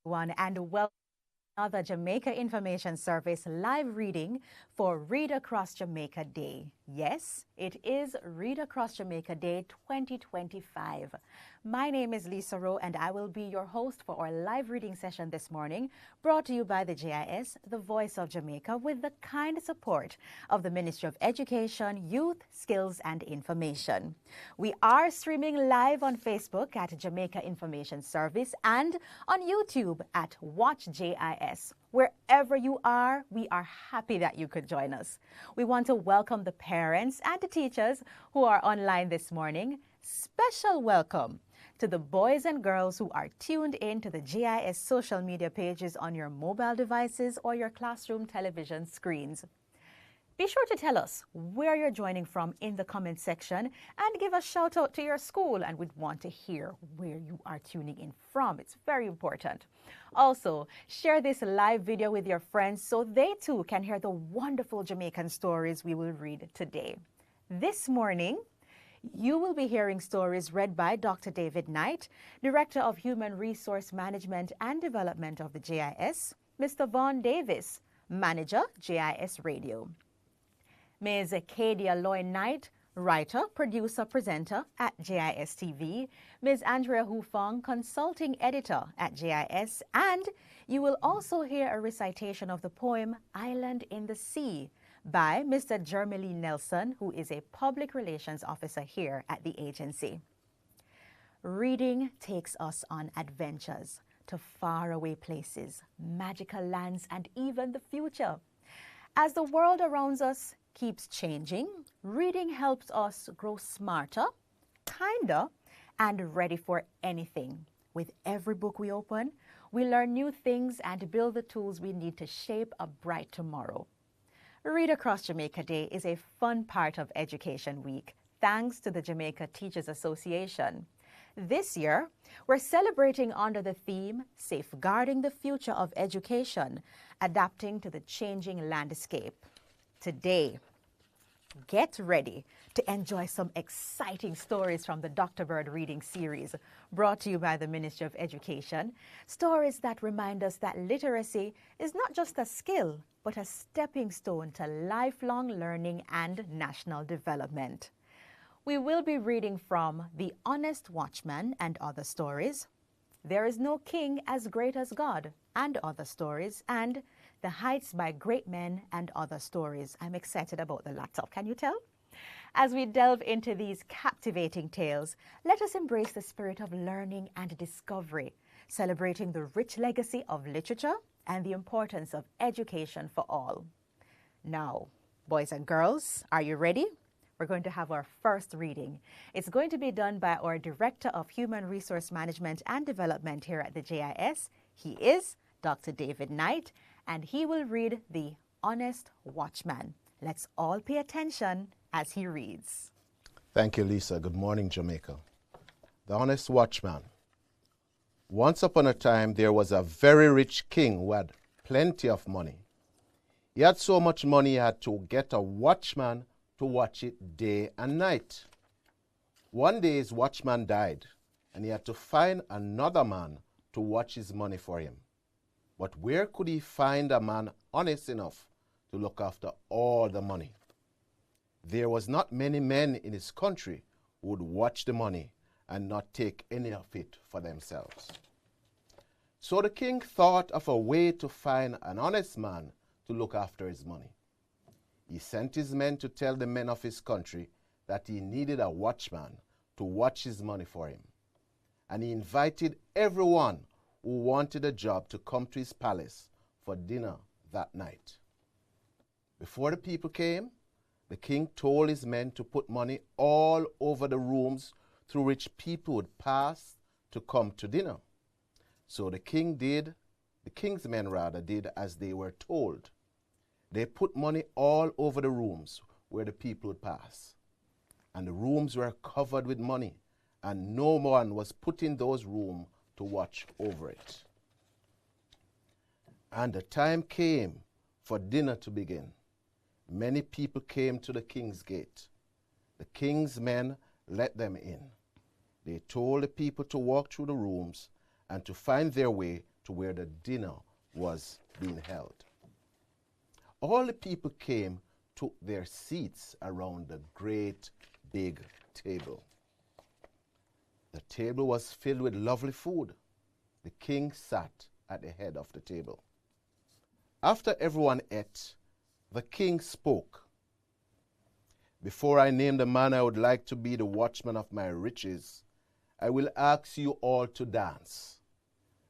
And welcome to another Jamaica Information Service live reading for Read Across Jamaica Day. Yes, it is Read Across Jamaica Day 2025. My name is Lisa Rowe and I will be your host for our live reading session this morning, brought to you by the JIS, the Voice of Jamaica, with the kind support of the Ministry of Education, Youth, Skills and Information. We are streaming live on Facebook at Jamaica Information Service and on YouTube at Watch JIS. Wherever you are, we are happy that you could join us. We want to welcome the parents and the teachers who are online this morning. Special welcome to the boys and girls who are tuned in to the JIS social media pages on your mobile devices or your classroom television screens. Be sure to tell us where you're joining from in the comment section and give a shout out to your school, and we'd want to hear where you are tuning in from. It's very important. Also, share this live video with your friends so they too can hear the wonderful Jamaican stories we will read today. This morning, you will be hearing stories read by Dr. David Knight, Director of Human Resource Management and Development of the JIS, Mr. Vaughn Davis, Manager, JIS Radio. Ms. Acadia Lloyd Knight, writer, producer, presenter at JISTV, Ms. Andrea Hufong, consulting editor at JIS, and you will also hear a recitation of the poem Island in the Sea by Mr. Jeremy Nelson, who is a public relations officer here at the agency. Reading takes us on adventures to faraway places, magical lands, and even the future. As the world around us keeps changing, reading helps us grow smarter, kinder, and ready for anything. With every book we open, we learn new things and build the tools we need to shape a bright tomorrow. Read Across Jamaica Day is a fun part of Education Week, thanks to the Jamaica Teachers Association. This year, we're celebrating under the theme, Safeguarding the Future of Education, Adapting to the Changing Landscape. Today, get ready to enjoy some exciting stories from the Dr. Bird Reading Series, brought to you by the Ministry of Education. Stories that remind us that literacy is not just a skill, but a stepping stone to lifelong learning and national development. We will be reading from The Honest Watchman and Other Stories, There is No King as Great as God and Other Stories, and The Heights by Great Men and Other Stories. I'm excited about the laptop, can you tell? As we delve into these captivating tales, let us embrace the spirit of learning and discovery, celebrating the rich legacy of literature and the importance of education for all. Now, boys and girls, are you ready? We're going to have our first reading. It's going to be done by our Director of Human Resource Management and Development here at the JIS. He is Dr. David Knight, and he will read The Honest Watchman. Let's all pay attention as he reads. Thank you, Lisa. Good morning, Jamaica. The Honest Watchman. Once upon a time, there was a very rich king who had plenty of money. He had so much money he had to get a watchman to watch it day and night. One day his watchman died, and he had to find another man to watch his money for him. But where could he find a man honest enough to look after all the money? There was not many men in his country who would watch the money and not take any of it for themselves. So the king thought of a way to find an honest man to look after his money. He sent his men to tell the men of his country that he needed a watchman to watch his money for him. And he invited everyone who wanted a job to come to his palace for dinner that night. Before the people came, the king told his men to put money all over the rooms through which people would pass to come to dinner. So the king's men did as they were told. They put money all over the rooms where the people would pass. And the rooms were covered with money, and no one was put in those rooms to watch over it. And the time came for dinner to begin. Many people came to the king's gate. The king's men let them in. They told the people to walk through the rooms and to find their way to where the dinner was being held. All the people came, took their seats around the great big table. The table was filled with lovely food. The king sat at the head of the table. After everyone ate, the king spoke. Before I name the man I would like to be the watchman of my riches, I will ask you all to dance.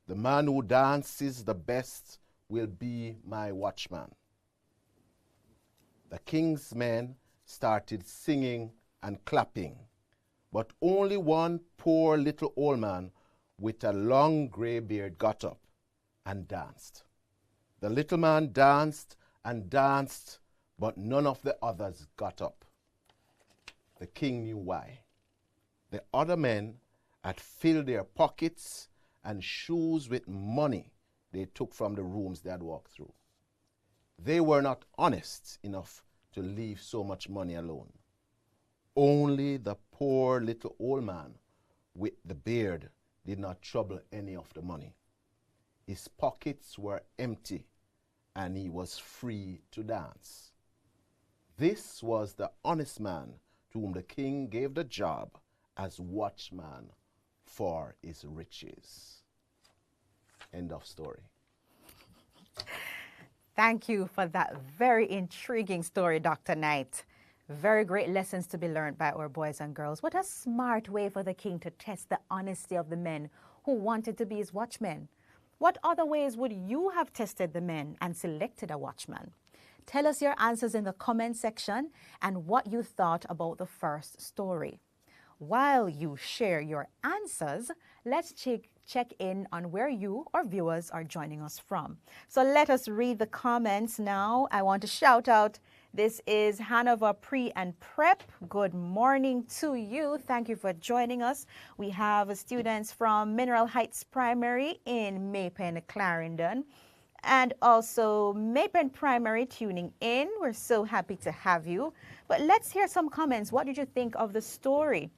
The man who dances the best will be my watchman. The king's men started singing and clapping, but only one poor little old man with a long gray beard got up and danced. The little man danced and danced, but none of the others got up. The king knew why. The other men had filled their pockets and shoes with money they took from the rooms they had walked through. They were not honest enough to leave so much money alone. Only the poor little old man with the beard did not trouble any of the money. His pockets were empty and he was free to dance. This was the honest man to whom the king gave the job as watchman for his riches. End of story. Thank you for that very intriguing story, Dr. Knight. Very great lessons to be learned by our boys and girls. What a smart way for the king to test the honesty of the men who wanted to be his watchmen. What other ways would you have tested the men and selected a watchman? Tell us your answers in the comment section and what you thought about the first story. While you share your answers, let's check in on where you, our viewers, are joining us from. So let us read the comments now. I want to shout out, this is Hanover Pre and Prep. Good morning to you. Thank you for joining us. We have students from Mineral Heights Primary in Maypen, Clarendon, and also Maypen Primary tuning in. We're so happy to have you. But let's hear some comments. What did you think of the story?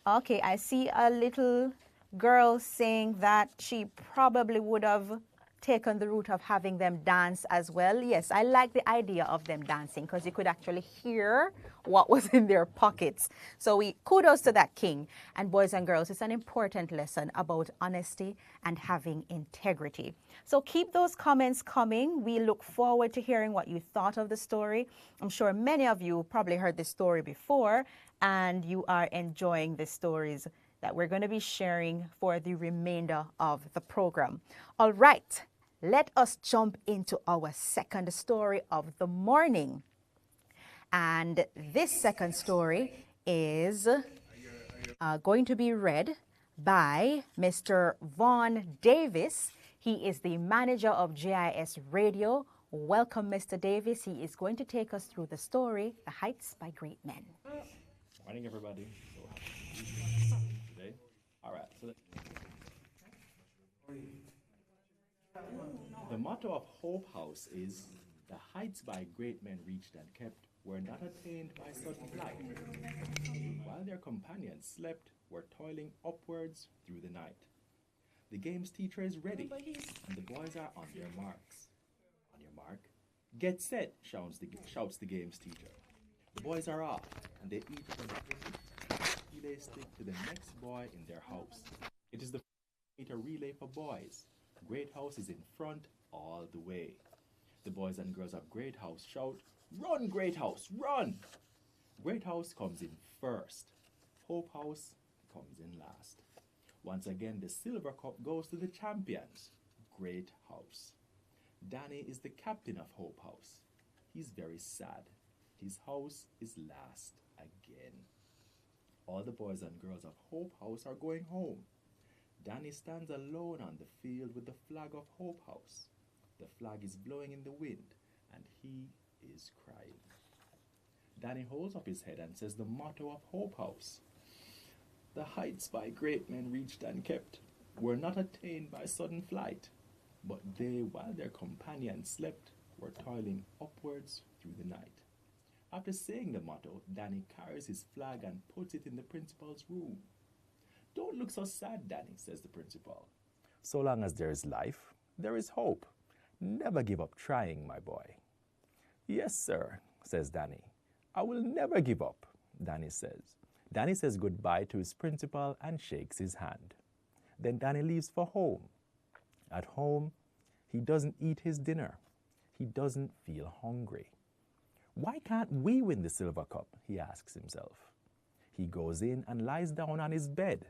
Okay, I see a little girl saying that she probably would have taken the route of having them dance as well. Yes, I like the idea of them dancing because you could actually hear what was in their pockets. So we kudos to that king. And boys and girls, it's an important lesson about honesty and having integrity. So keep those comments coming. We look forward to hearing what you thought of the story. I'm sure many of you probably heard this story before and you are enjoying the stories that we're going to be sharing for the remainder of the program. All right, let us jump into our second story of the morning. And this second story is going to be read by Mr. Vaughn Davis. He is the manager of JIS Radio. Welcome, Mr. Davis. He is going to take us through the story, The Heights by Great Men. Morning, everybody. So happy to be here today. All right. So the motto of Hope House is, "The heights by great men reached and kept were not attained by sudden flight. While their companions slept, were toiling upwards through the night. The game's teacher is ready, and the boys are on their marks. On your mark, get set," shouts the game's teacher. The boys are off, and they each relay stick to the next boy in their house. It is the meter relay for boys. Great House is in front all the way. The boys and girls of Great House shout, "Run, Great House, run!" Great House comes in first. Hope House comes in last. Once again, the silver cup goes to the champions, Great House. Danny is the captain of Hope House. He's very sad. His house is last again. All the boys and girls of Hope House are going home. Danny stands alone on the field with the flag of Hope House. The flag is blowing in the wind, and he is crying. Danny holds up his head and says the motto of Hope House: "The heights by great men reached and kept were not attained by sudden flight, but they, while their companions slept, were toiling upwards through the night." After saying the motto, Danny carries his flag and puts it in the principal's room. "Don't look so sad, Danny," says the principal. So long as there is life, there is hope. Never give up trying, my boy. Yes, sir, says Danny. I will never give up, Danny says. Danny says goodbye to his principal and shakes his hand. Then Danny leaves for home. At home, he doesn't eat his dinner. He doesn't feel hungry. Why can't we win the silver cup? He asks himself. He goes in and lies down on his bed.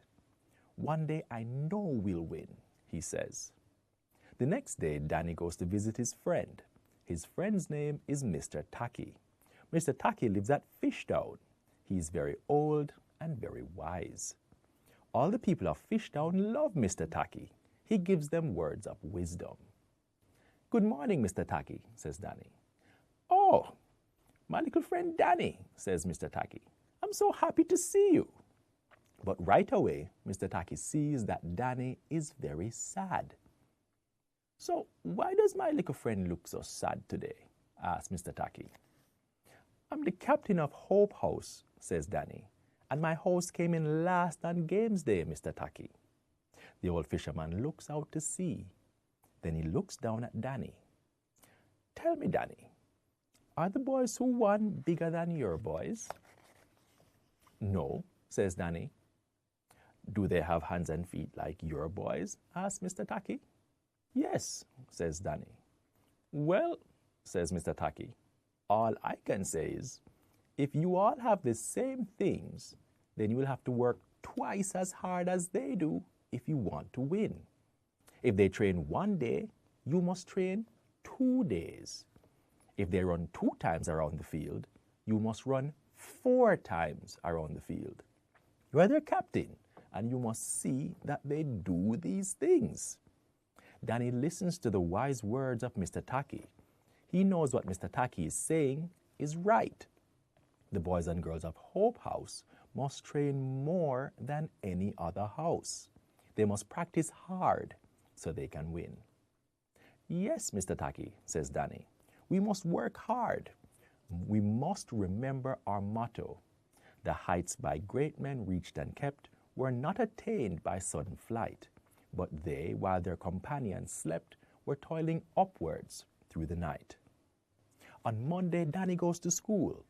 One day I know we'll win, he says. The next day, Danny goes to visit his friend. His friend's name is Mr. Tacky. Mr. Tacky lives at Fishtown. He's very old and very wise. All the people of Fishtown love Mr. Tacky. He gives them words of wisdom. Good morning, Mr. Tacky, says Danny. Oh, my little friend Danny, says Mr. Tacky. I'm so happy to see you. But right away, Mr. Tacky sees that Danny is very sad. So why does my little friend look so sad today? Asks Mr. Tacky. I'm the captain of Hope House, says Danny, and my house came in last on games day, Mr. Tacky. The old fisherman looks out to sea. Then he looks down at Danny. Tell me, Danny, are the boys who won bigger than your boys? No, says Danny. Do they have hands and feet like your boys? Asks Mr. Tacky. Yes, says Danny. Well, says Mr. Tacky, all I can say is, if you all have the same things, then you will have to work twice as hard as they do if you want to win. If they train 1 day, you must train 2 days. If they run 2 times around the field, you must run 4 times around the field. You are their captain, and you must see that they do these things. Danny listens to the wise words of Mr. Tacky. He knows what Mr. Tacky is saying is right. The boys and girls of Hope House must train more than any other house. They must practice hard so they can win. Yes, Mr. Tacky, says Danny. We must work hard. We must remember our motto. The heights by great men reached and kept were not attained by sudden flight, but they, while their companions slept, were toiling upwards through the night. On Monday, Danny goes to school.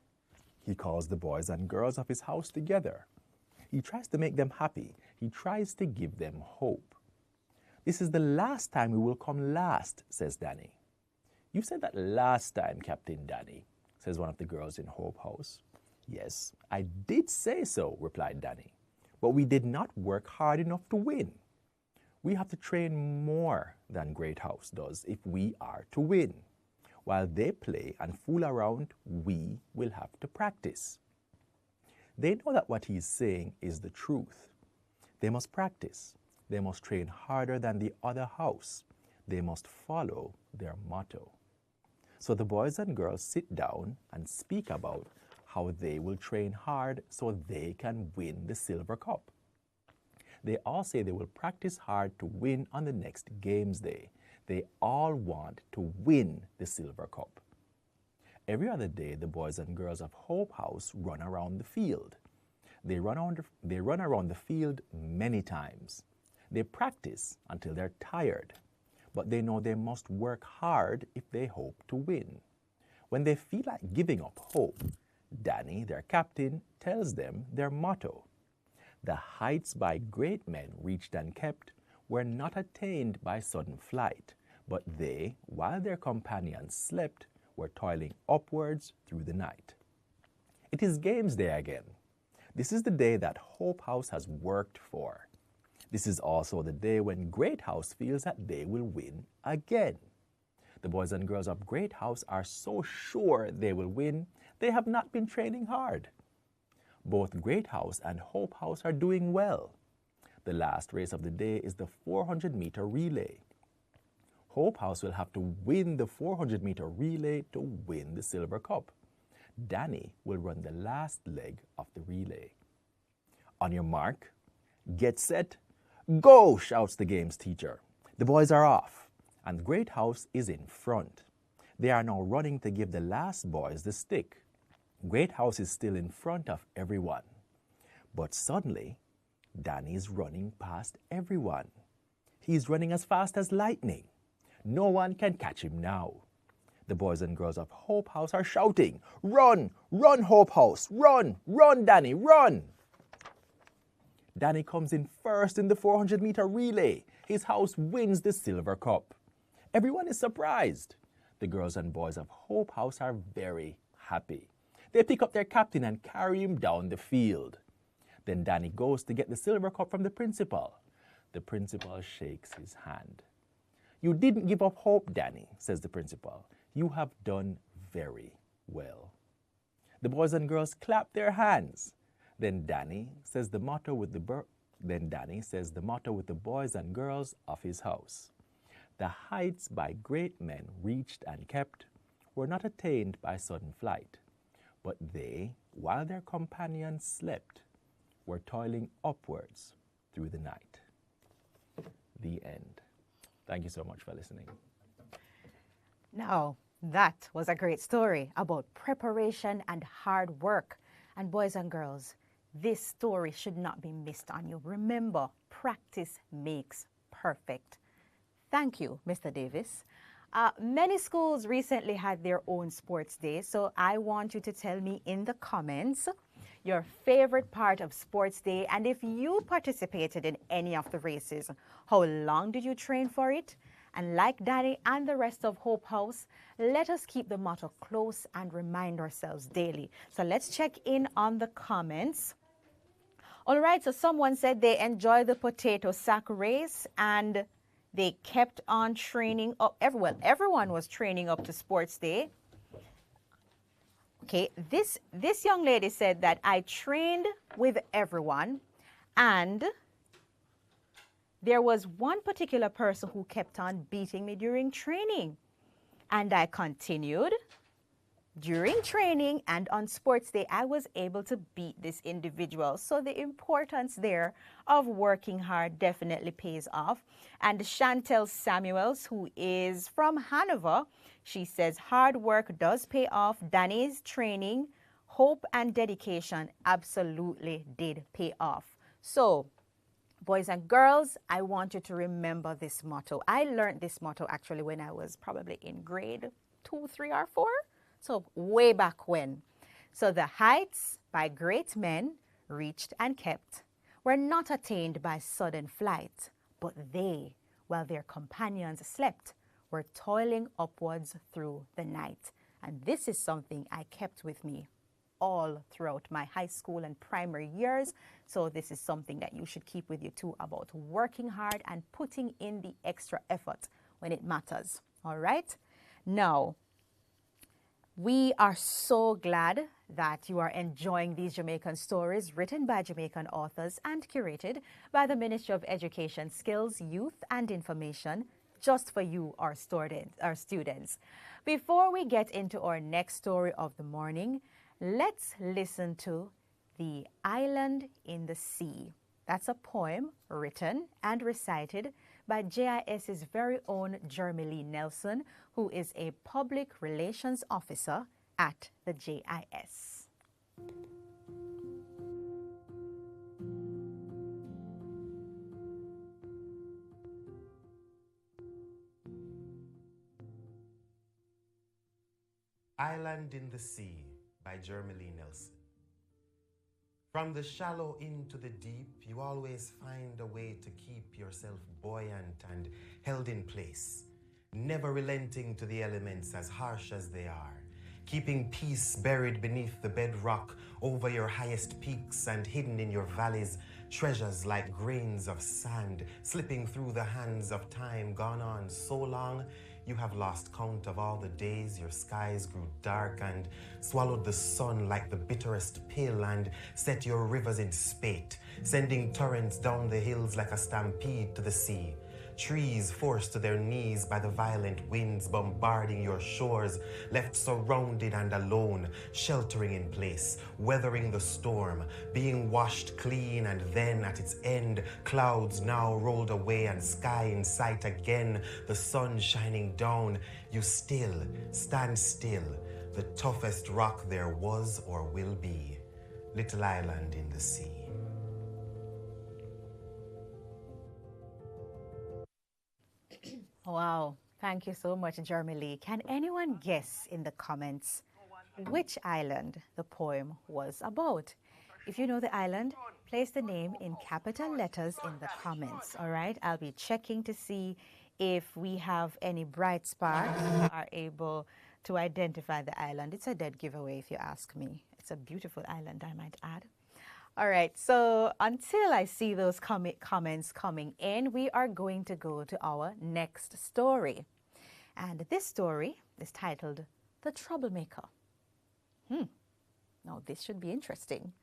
He calls the boys and girls of his house together. He tries to make them happy. He tries to give them hope. This is the last time we will come last, says Danny. You said that last time, Captain Danny, says one of the girls in Hope House. Yes, I did say so, replied Danny. But we did not work hard enough to win. We have to train more than Great House does if we are to win. While they play and fool around, we will have to practice. They know that what he is saying is the truth. They must practice. They must train harder than the other house. They must follow their motto. So the boys and girls sit down and speak about how they will train hard so they can win the silver cup. They all say they will practice hard to win on the next games day. They all want to win the silver cup. Every other day, the boys and girls of Hope House run around the field. They run around the field many times. They practice until they're tired, but they know they must work hard if they hope to win. When they feel like giving up hope, Danny, their captain, tells them their motto. The heights by great men reached and kept were not attained by sudden flight, but they, while their companions slept, were toiling upwards through the night. It is games day again. This is the day that Hope House has worked for. This is also the day when Great House feels that they will win again. The boys and girls of Great House are so sure they will win, they have not been training hard. Both Great House and Hope House are doing well. The last race of the day is the 400-meter relay. Hope House will have to win the 400-meter relay to win the silver cup. Danny will run the last leg of the relay. On your mark, get set, go, shouts the games teacher. The boys are off, and Great House is in front. They are now running to give the last boys the stick. Great House is still in front of everyone. But suddenly, Danny is running past everyone. He's running as fast as lightning. No one can catch him now. The boys and girls of Hope House are shouting, "Run! Run, Hope House! Run! Run, Danny! Run!" Danny comes in first in the 400-meter relay. His house wins the silver cup. Everyone is surprised. The girls and boys of Hope House are very happy. They pick up their captain and carry him down the field. Then Danny goes to get the silver cup from the principal. The principal shakes his hand. "You didn't give up hope, Danny," says the principal. "You have done very well." The boys and girls clap their hands. Then Danny says the motto with the boys and girls of his house. "The heights by great men reached and kept were not attained by sudden flight, but they, while their companions slept, were toiling upwards through the night." The end. Thank you so much for listening. Now, that was a great story about preparation and hard work. And boys and girls, this story should not be missed on you. Remember, practice makes perfect. Thank you, Mr. Davis. Many schools recently had their own sports day, so I want you to tell me in the comments your favorite part of sports day, and if you participated in any of the races, how long did you train for it? And like Danny and the rest of Hope House, let us keep the motto close and remind ourselves daily. So let's check in on the comments. All right, so someone said they enjoyed the potato sack race and they kept on training up. Everyone was training up to sports day. Okay, this young lady said that I trained with everyone, and there was one particular person who kept on beating me during training, and I continued. During training and on sports day, I was able to beat this individual. So the importance there of working hard definitely pays off. And Chantel Samuels, who is from Hanover, she says hard work does pay off. Danny's training, hope, and dedication absolutely did pay off. So, boys and girls, I want you to remember this motto. I learned this motto actually when I was probably in grade 2, 3, or 4. So way back when. So the heights by great men reached and kept were not attained by sudden flight, but they, while their companions slept, were toiling upwards through the night. And this is something I kept with me all throughout my high school and primary years. So this is something that you should keep with you too, about working hard and putting in the extra effort when it matters. All right? Now, we are so glad that you are enjoying these Jamaican stories written by Jamaican authors and curated by the Ministry of Education, Skills, Youth and Information, just for you, our students. Before we get into our next story of the morning, let's listen to The Island in the Sea. That's a poem written and recited by JIS's very own Jeremy Lee Nelson, who is a public relations officer at the JIS. Island in the Sea by Jeremy Lee Nelson. From the shallow into the deep, you always find a way to keep yourself buoyant and held in place, never relenting to the elements as harsh as they are, keeping peace buried beneath the bedrock over your highest peaks and hidden in your valleys, treasures like grains of sand slipping through the hands of time gone on so long you have lost count of all the days your skies grew dark and swallowed the sun like the bitterest pill and set your rivers in spate, sending torrents down the hills like a stampede to the sea. Trees forced to their knees by the violent winds bombarding your shores, left surrounded and alone, sheltering in place, weathering the storm, being washed clean, and then at its end, clouds now rolled away and sky in sight again, the sun shining down. You still stand still, the toughest rock there was or will be. Little island in the sea. Wow, thank you so much, Jeremy Lee. Can anyone guess in the comments which island the poem was about? If you know the island, place the name in capital letters in the comments, all right? I'll be checking to see if we have any bright sparks who are able to identify the island. It's a dead giveaway if you ask me. It's a beautiful island, I might add. All right, so until I see those comments coming in, we are going to go to our next story. And this story is titled The Troublemaker. Now, this should be interesting.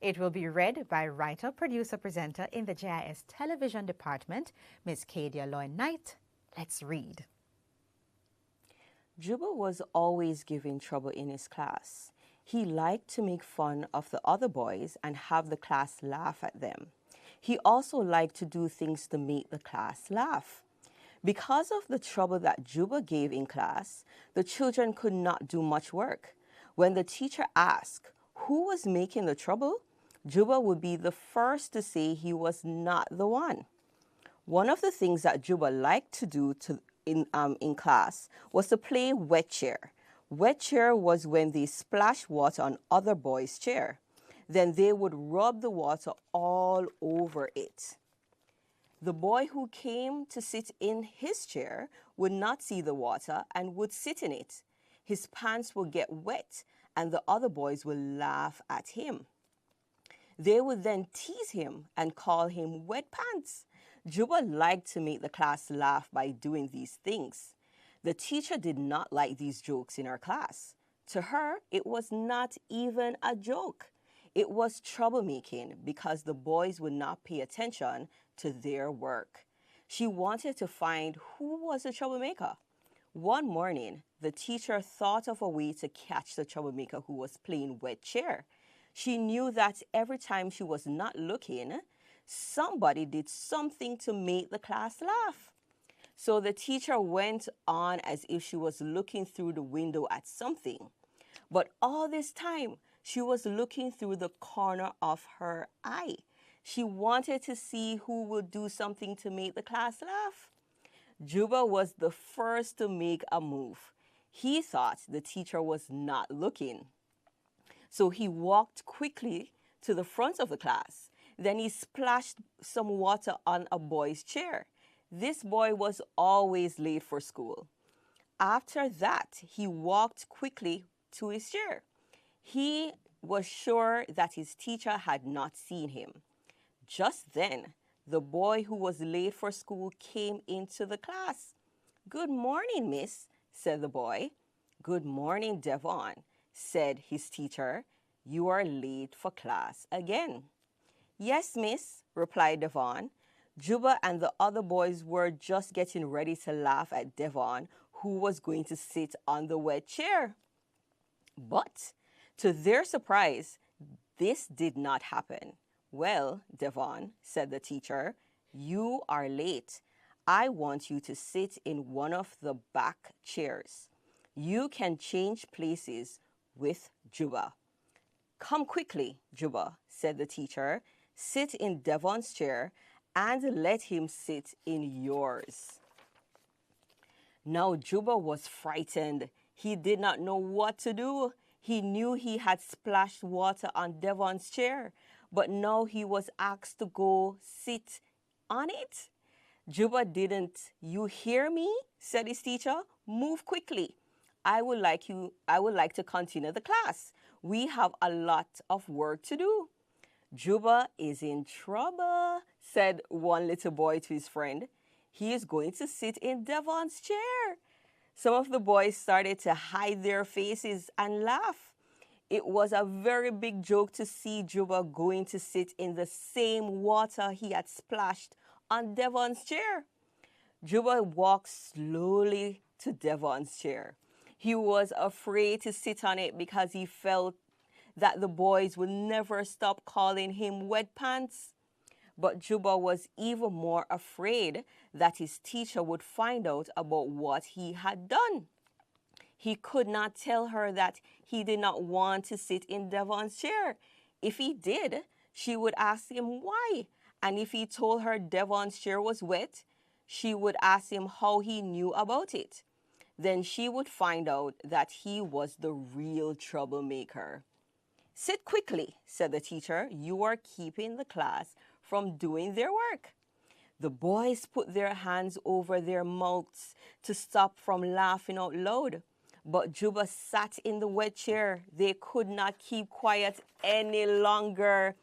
It will be read by writer, producer, presenter in the JIS television department, Ms. Kadia Lloyd-Knight. Let's read. Juba was always giving trouble in his class. He liked to make fun of the other boys and have the class laugh at them. He also liked to do things to make the class laugh. Because of the trouble that Juba gave in class, the children could not do much work. When the teacher asked who was making the trouble, Juba would be the first to say he was not the one. One of the things that Juba liked to do in class was to play wet chair. Wet chair was when they splashed water on other boys' chair. Then they would rub the water all over it. The boy who came to sit in his chair would not see the water and would sit in it. His pants would get wet and the other boys would laugh at him. They would then tease him and call him wet pants. Juba liked to make the class laugh by doing these things. The teacher did not like these jokes in her class. To her, it was not even a joke. It was troublemaking because the boys would not pay attention to their work. She wanted to find who was the troublemaker. One morning, the teacher thought of a way to catch the troublemaker who was playing wet chair. She knew that every time she was not looking, somebody did something to make the class laugh. So the teacher went on as if she was looking through the window at something. But all this time, she was looking through the corner of her eye. She wanted to see who would do something to make the class laugh. Juba was the first to make a move. He thought the teacher was not looking. So he walked quickly to the front of the class. Then he splashed some water on a boy's chair. This boy was always late for school. After that, he walked quickly to his chair. He was sure that his teacher had not seen him. Just then, the boy who was late for school came into the class. "Good morning, miss," said the boy. "Good morning, Devon," said his teacher. "You are late for class again." "Yes, miss," replied Devon. Juba and the other boys were just getting ready to laugh at Devon, who was going to sit on the wet chair. But to their surprise, this did not happen. "Well, Devon," said the teacher, "you are late. I want you to sit in one of the back chairs. You can change places with Juba." "Come quickly, Juba," said the teacher. "Sit in Devon's chair and let him sit in yours." Now Juba was frightened. He did not know what to do. He knew he had splashed water on Devon's chair, but now he was asked to go sit on it. Juba didn't. "You hear me?" said his teacher. "Move quickly. I would like to continue the class. We have a lot of work to do." "Juba is in trouble," said one little boy to his friend. "He is going to sit in Devon's chair." Some of the boys started to hide their faces and laugh. It was a very big joke to see Juba going to sit in the same water he had splashed on Devon's chair. Juba walked slowly to Devon's chair. He was afraid to sit on it because he felt that the boys would never stop calling him wet pants. But Juba was even more afraid that his teacher would find out about what he had done. He could not tell her that he did not want to sit in Devon's chair. If he did, she would ask him why. And if he told her Devon's chair was wet, She would ask him how he knew about it. Then she would find out that he was the real troublemaker. "Sit quickly," said the teacher. "You are keeping the class from doing their work." The boys put their hands over their mouths to stop from laughing out loud. But Juba sat in the wet chair. They could not keep quiet any longer.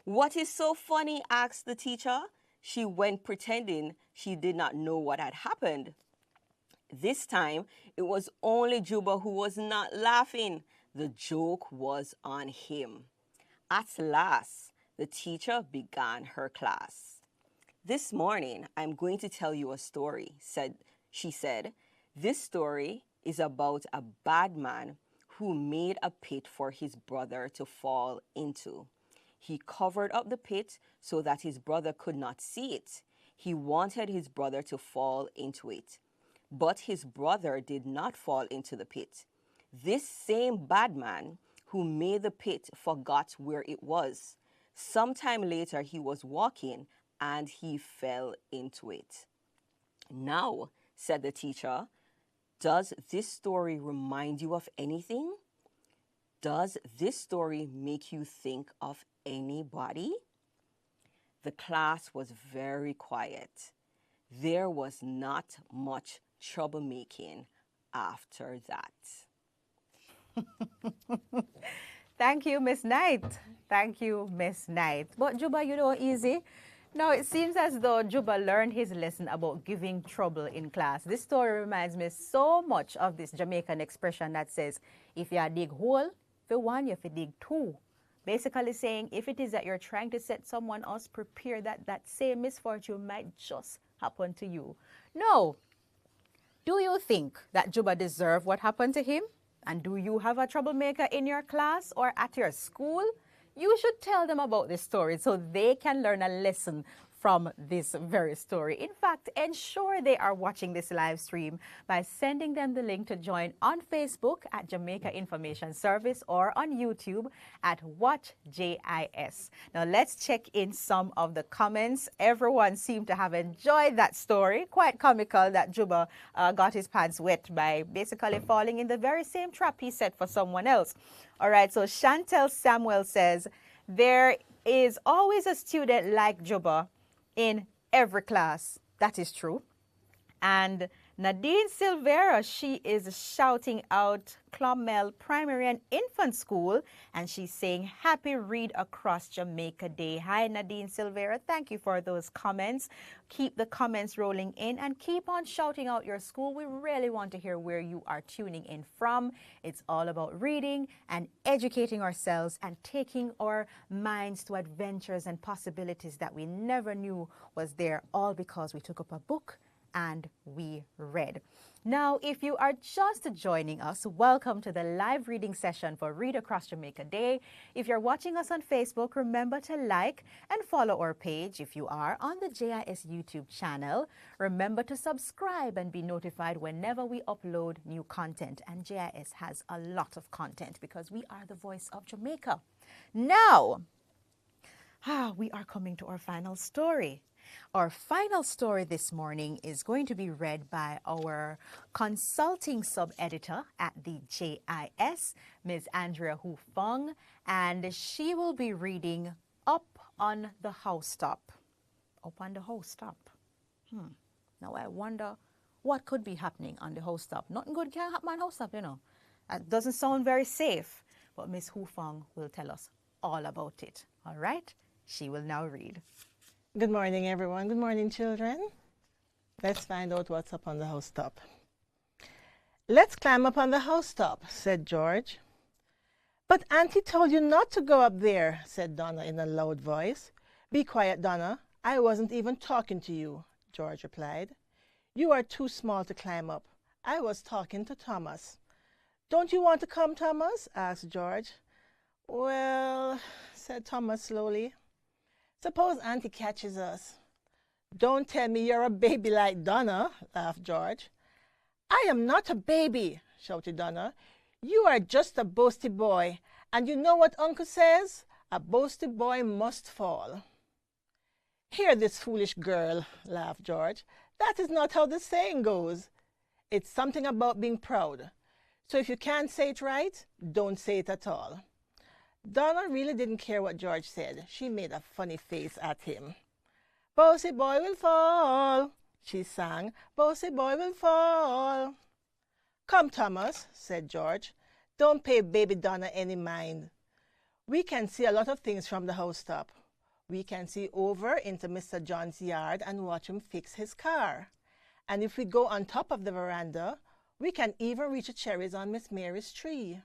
"What is so funny?" asked the teacher. She went pretending she did not know what had happened. This time, it was only Juba who was not laughing. The joke was on him. At last, the teacher began her class. "This morning, I'm going to tell you a story," she said. "This story is about a bad man who made a pit for his brother to fall into. He covered up the pit so that his brother could not see it. He wanted his brother to fall into it. But his brother did not fall into the pit. This same bad man who made the pit forgot where it was. Sometime later, he was walking and he fell into it." "Now," said the teacher, "does this story remind you of anything? Does this story make you think of anybody?" The class was very quiet. There was not much troublemaking after that. Thank you, Miss Knight. Thank you, Miss Knight. But Juba, you know, easy. Now, it seems as though Juba learned his lesson about giving trouble in class. This story reminds me so much of this Jamaican expression that says, if you dig hole, for one, you have to dig two. Basically saying, if it is that you're trying to set someone else, prepare that that same misfortune might just happen to you. Now, do you think that Juba deserved what happened to him? And do you have a troublemaker in your class or at your school? You should tell them about this story so they can learn a lesson from this very story. In fact, ensure they are watching this live stream by sending them the link to join on Facebook at Jamaica Information Service or on YouTube at Watch JIS. Now let's check in some of the comments. Everyone seemed to have enjoyed that story. Quite comical that Juba got his pants wet by basically falling in the very same trap he set for someone else. All right, so Chantel Samuel says, there is always a student like Juba in every class. That is true. And Nadine Silvera, she is shouting out Clonmel Primary and Infant School, and she's saying happy Read Across Jamaica Day. Hi, Nadine Silvera. Thank you for those comments. Keep the comments rolling in and keep on shouting out your school. We really want to hear where you are tuning in from. It's all about reading and educating ourselves and taking our minds to adventures and possibilities that we never knew was there, all because we took up a book and we read. Now, if you are just joining us, welcome to the live reading session for Read Across Jamaica Day. If you're watching us on Facebook, remember to like and follow our page. If you are on the JIS YouTube channel, remember to subscribe and be notified whenever we upload new content. And JIS has a lot of content because we are the voice of Jamaica. Now, we are coming to our final story. Our final story this morning is going to be read by our consulting sub-editor at the JIS, Ms. Andrea Hufong, and she will be reading Up on the Housetop. Up on the housetop. Now I wonder what could be happening on the housetop. Nothing good can happen on the housetop, you know. That doesn't sound very safe, but Ms. Hufong will tell us all about it. All right? She will now read. Good morning, everyone. Good morning, children. Let's find out what's up on the housetop. Let's climb up on the housetop, said George. But Auntie told you not to go up there, said Donna in a loud voice. Be quiet, Donna. I wasn't even talking to you, George replied. You are too small to climb up. I was talking to Thomas. Don't you want to come, Thomas? Asked George. Well, said Thomas slowly. Suppose Auntie catches us. Don't tell me you're a baby like Donna, laughed George. I am not a baby, shouted Donna. You are just a boasty boy, and you know what Uncle says? A boasty boy must fall. Hear this foolish girl, laughed George. That is not how the saying goes. It's something about being proud. So if you can't say it right, don't say it at all. Donna really didn't care what George said. She made a funny face at him. Bossy boy will fall, she sang. Bossy boy will fall. Come, Thomas, said George. Don't pay baby Donna any mind. We can see a lot of things from the housetop. We can see over into Mr. John's yard and watch him fix his car. And if we go on top of the veranda, we can even reach the cherries on Miss Mary's tree.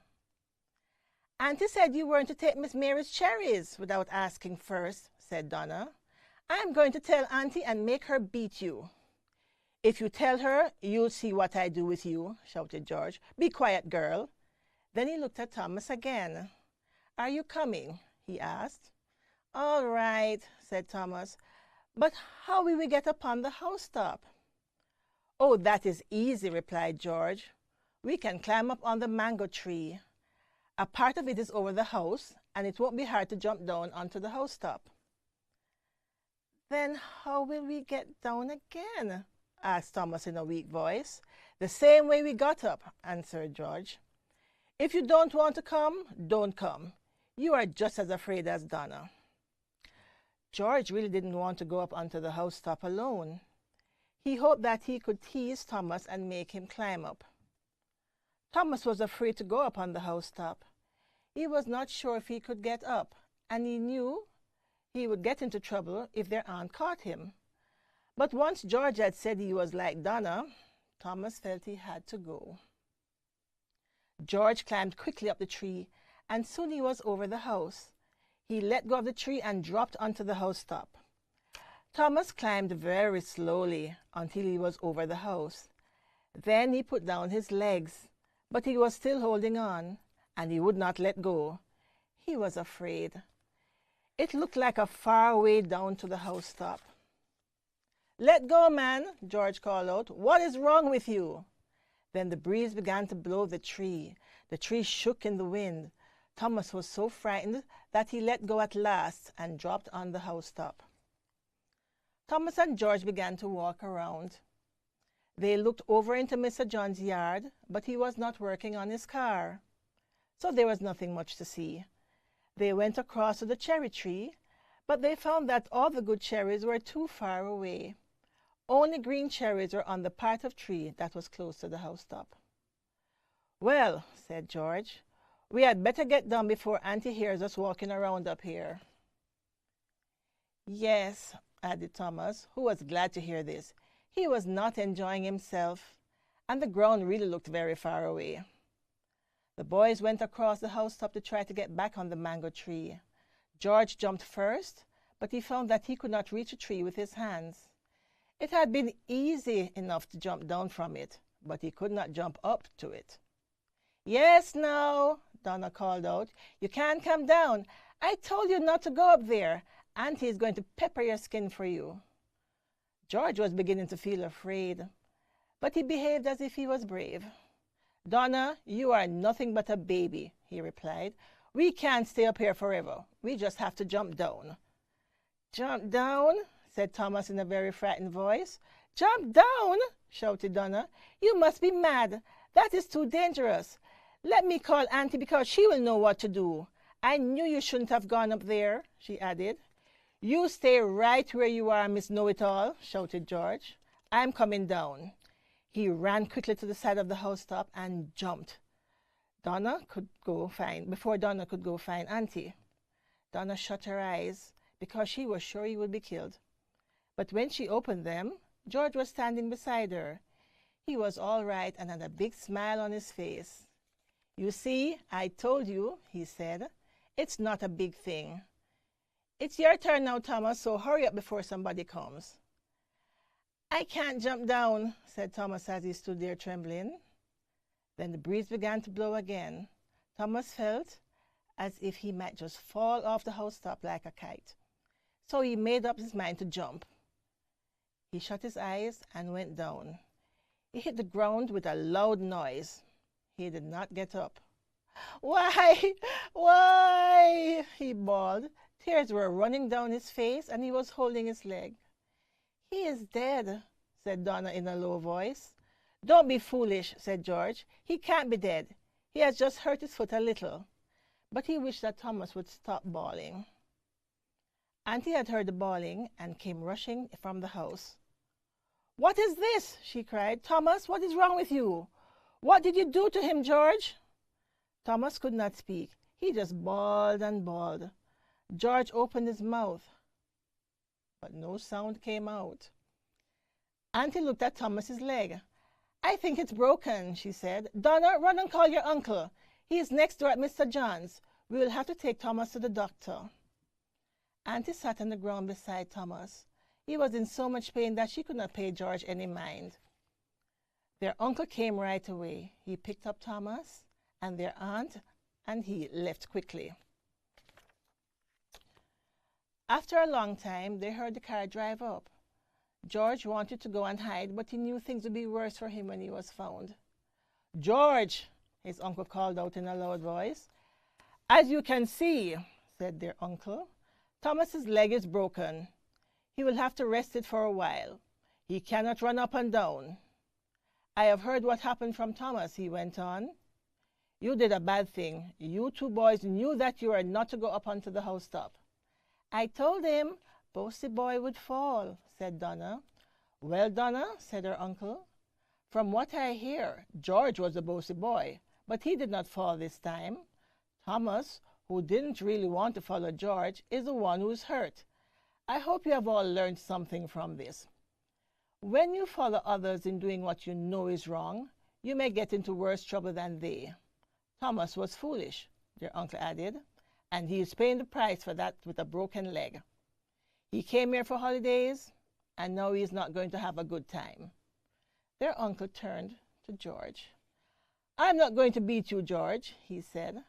Auntie said you weren't to take Miss Mary's cherries without asking first, said Donna. I'm going to tell Auntie and make her beat you. If you tell her, you'll see what I do with you, shouted George. Be quiet, girl. Then he looked at Thomas again. Are you coming? He asked. All right, said Thomas. But how will we get upon the housetop? Oh, that is easy, replied George. We can climb up on the mango tree. A part of it is over the house, and it won't be hard to jump down onto the housetop. Then how will we get down again? Asked Thomas in a weak voice. The same way we got up, answered George. If you don't want to come, don't come. You are just as afraid as Donna. George really didn't want to go up onto the housetop alone. He hoped that he could tease Thomas and make him climb up. Thomas was afraid to go up on the housetop. He was not sure if he could get up, and he knew he would get into trouble if their aunt caught him. But once George had said he was like Donna, Thomas felt he had to go. George climbed quickly up the tree, and soon he was over the house. He let go of the tree and dropped onto the housetop. Thomas climbed very slowly until he was over the house. Then he put down his legs, but he was still holding on, and he would not let go. He was afraid. It looked like a far way down to the housetop. Let go, man, George called out. What is wrong with you? Then the breeze began to blow the tree. The tree shook in the wind. Thomas was so frightened that he let go at last and dropped on the housetop. Thomas and George began to walk around. They looked over into Mr. John's yard, but he was not working on his car, so there was nothing much to see. They went across to the cherry tree, but they found that all the good cherries were too far away. Only green cherries were on the part of tree that was close to the housetop. Well, said George, we had better get done before Auntie hears us walking around up here. Yes, added Thomas, who was glad to hear this. He was not enjoying himself, and the ground really looked very far away. The boys went across the housetop to try to get back on the mango tree. George jumped first, but he found that he could not reach the tree with his hands. It had been easy enough to jump down from it, but he could not jump up to it. Yes, now, Donna called out. You can't come down. I told you not to go up there. Auntie is going to pepper your skin for you. George was beginning to feel afraid, but he behaved as if he was brave. Donna, you are nothing but a baby, he replied. We can't stay up here forever. We just have to jump down. Jump down? Said Thomas in a very frightened voice. Jump down? Shouted Donna. You must be mad. That is too dangerous. Let me call Auntie because she will know what to do. I knew you shouldn't have gone up there, she added. You stay right where you are, Miss Know-It-all, shouted George. I'm coming down. He ran quickly to the side of the housetop and jumped. Before Donna could go find Auntie. Donna shut her eyes because she was sure he would be killed. But when she opened them, George was standing beside her. He was all right and had a big smile on his face. You see, I told you, he said. It's not a big thing. It's your turn now, Thomas, so hurry up before somebody comes. I can't jump down, said Thomas as he stood there trembling. Then the breeze began to blow again. Thomas felt as if he might just fall off the housetop like a kite. So he made up his mind to jump. He shut his eyes and went down. He hit the ground with a loud noise. He did not get up. Why? Why? He bawled. Tears were running down his face and he was holding his leg. He is dead, said Donna in a low voice. Don't be foolish, said George. He can't be dead. He has just hurt his foot a little. But he wished that Thomas would stop bawling. Auntie had heard the bawling and came rushing from the house. What is this? She cried. Thomas, what is wrong with you? What did you do to him, George? Thomas could not speak. He just bawled and bawled. George opened his mouth, but no sound came out. Auntie looked at Thomas's leg. I think it's broken, she said. Donna, run and call your uncle. He is next door at Mr. John's. We will have to take Thomas to the doctor. Auntie sat on the ground beside Thomas. He was in so much pain that she could not pay George any mind. Their uncle came right away. He picked up Thomas and their aunt, and he left quickly. After a long time, they heard the car drive up. George wanted to go and hide, but he knew things would be worse for him when he was found. George, his uncle called out in a loud voice. As you can see, said their uncle, Thomas's leg is broken. He will have to rest it for a while. He cannot run up and down. I have heard what happened from Thomas, he went on. You did a bad thing. You two boys knew that you were not to go up onto the housetop. I told him Bossy Boy would fall, said Donna. Well, Donna, said her uncle, from what I hear, George was a bossy boy, but he did not fall this time. Thomas, who didn't really want to follow George, is the one who is hurt. I hope you have all learned something from this. When you follow others in doing what you know is wrong, you may get into worse trouble than they. Thomas was foolish, their uncle added, and he is paying the price for that with a broken leg. He came here for holidays, and now he is not going to have a good time. Their uncle turned to George. I'm not going to beat you, George, he said.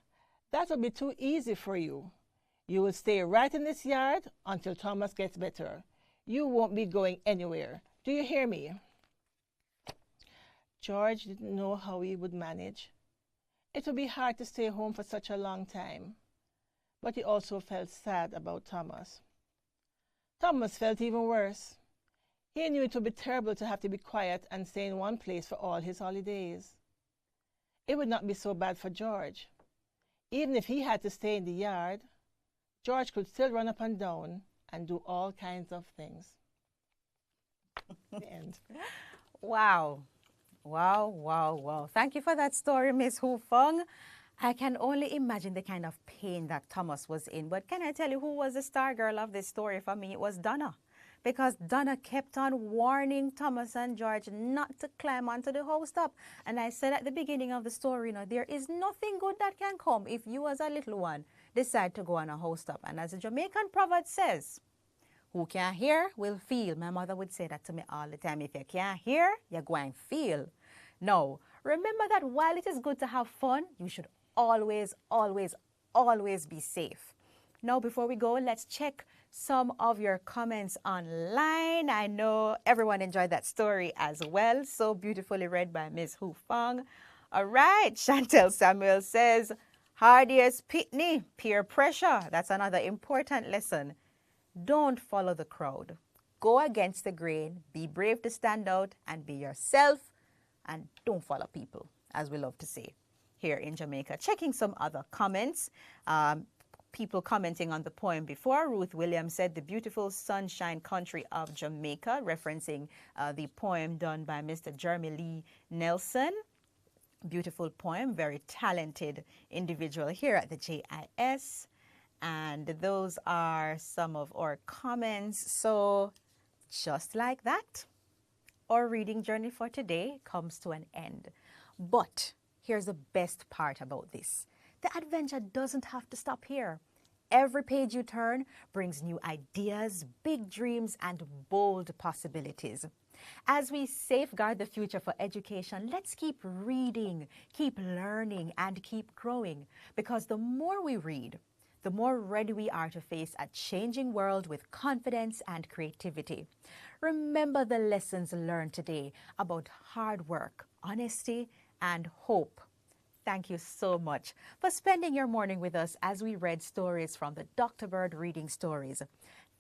That will be too easy for you. You will stay right in this yard until Thomas gets better. You won't be going anywhere. Do you hear me? George didn't know how he would manage. It would be hard to stay home for such a long time. But he also felt sad about Thomas. Thomas felt even worse. He knew it would be terrible to have to be quiet and stay in one place for all his holidays. It would not be so bad for George. Even if he had to stay in the yard, George could still run up and down and do all kinds of things. The end. Wow. Wow, wow, wow. Thank you for that story, Miss Hu Feng. I can only imagine the kind of pain that Thomas was in. But can I tell you who was the star girl of this story for me? It was Donna. Because Donna kept on warning Thomas and George not to climb onto the housetop. And I said at the beginning of the story, there is nothing good that can come if you as a little one decide to go on a housetop. And as the Jamaican proverb says, who can't hear will feel. My mother would say that to me all the time. If you can't hear, you're going to feel. No, remember that while it is good to have fun, you should always, always, always be safe. Now, before we go, let's check some of your comments online. I know everyone enjoyed that story as well. So beautifully read by Ms. Hu Feng. All right, Chantel Samuel says, hardy as pitney, peer pressure. That's another important lesson. Don't follow the crowd. Go against the grain. Be brave to stand out and be yourself. And don't follow people, as we love to say here in Jamaica. Checking some other comments. People commenting on the poem before. Ruth Williams said, the beautiful sunshine country of Jamaica, referencing the poem done by Mr. Jeremy Lee Nelson. Beautiful poem, very talented individual here at the JIS. And those are some of our comments. So just like that, our reading journey for today comes to an end. But here's the best part about this. The adventure doesn't have to stop here. Every page you turn brings new ideas, big dreams, and bold possibilities. As we safeguard the future for education, let's keep reading, keep learning, and keep growing. Because the more we read, the more ready we are to face a changing world with confidence and creativity. Remember the lessons learned today about hard work, honesty, and hope. Thank you so much for spending your morning with us as we read stories from the Dr. Bird Reading Stories.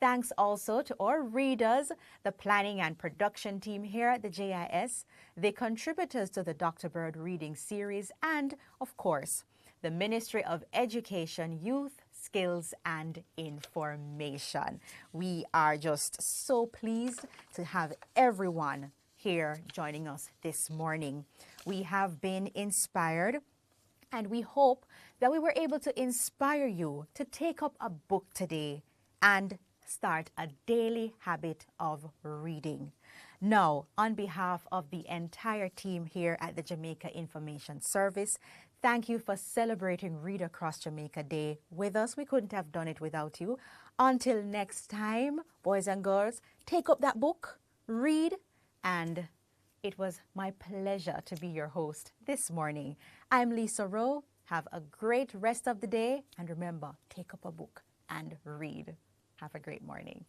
Thanks also to our readers, the planning and production team here at the JIS, the contributors to the Dr. Bird reading series, and, of course, the Ministry of Education, Youth, Skills and Information. We are just so pleased to have everyone here joining us this morning. We have been inspired, and we hope that we were able to inspire you to take up a book today and start a daily habit of reading. Now, on behalf of the entire team here at the Jamaica Information Service, thank you for celebrating Read Across Jamaica Day with us. We couldn't have done it without you. Until next time, boys and girls, take up that book, read, and it was my pleasure to be your host this morning. I'm Lisa Rowe. Have a great rest of the day, and remember, take up a book and read. Have a great morning.